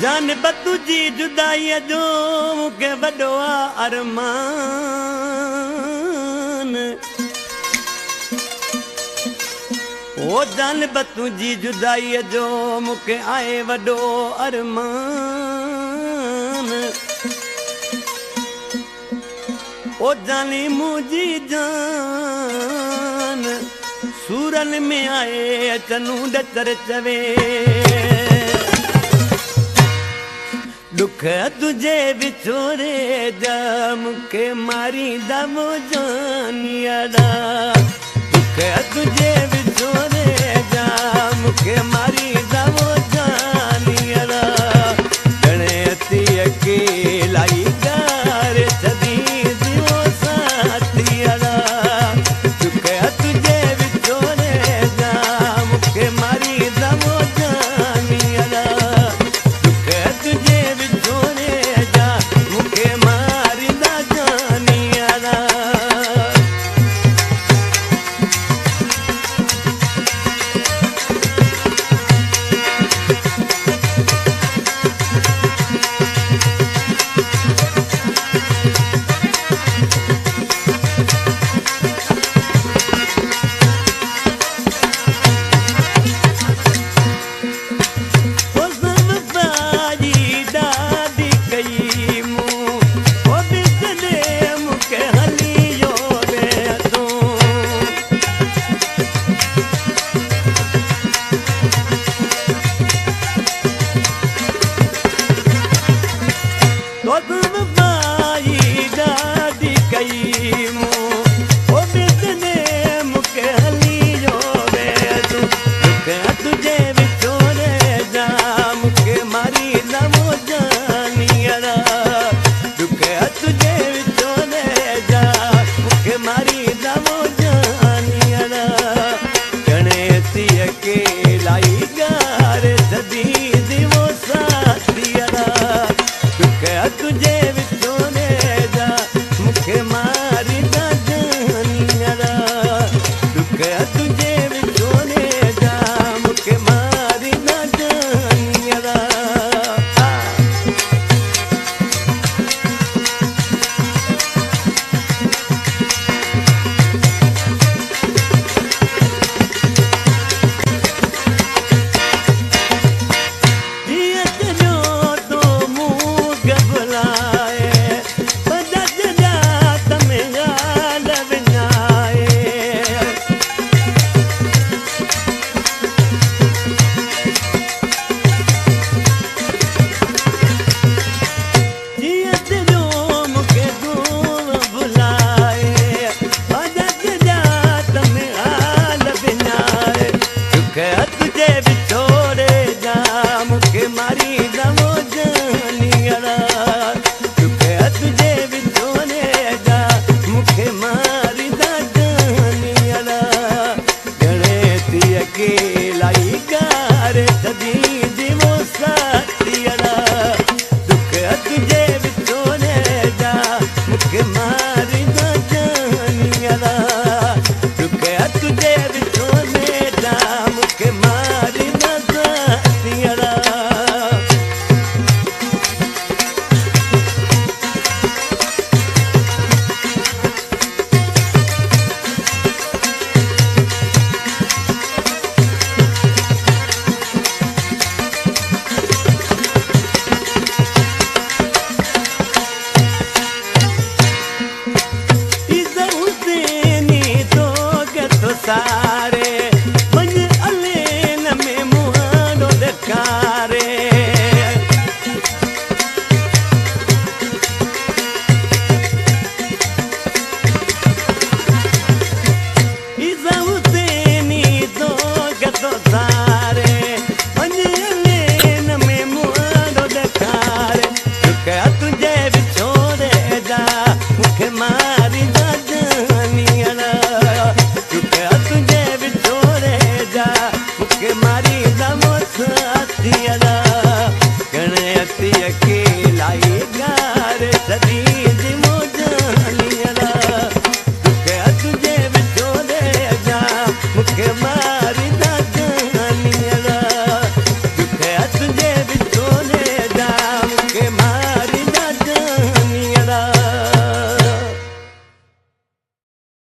जान बतुजी जुदाई जो मूंखे वॾो आहे अरमान ओ जान बतुजी जुदाई जो मूंखे आहे वॾो अरमान ओ जानी मुंहिंजी जान सूरन में आए चनू डचर चवे दुख तुझे विछोरे जा मूंखे मारींदा जानियाड़ा दुख तुझे विछोरे जा मूंखे मारींदा जानियाड़ा घणे अती अकेलाई गारे छॾी दियो साथियाड़ा दुख तुझे विछोरे जा मूंखे मारींदा जानियाड़ा दुख तुझे मां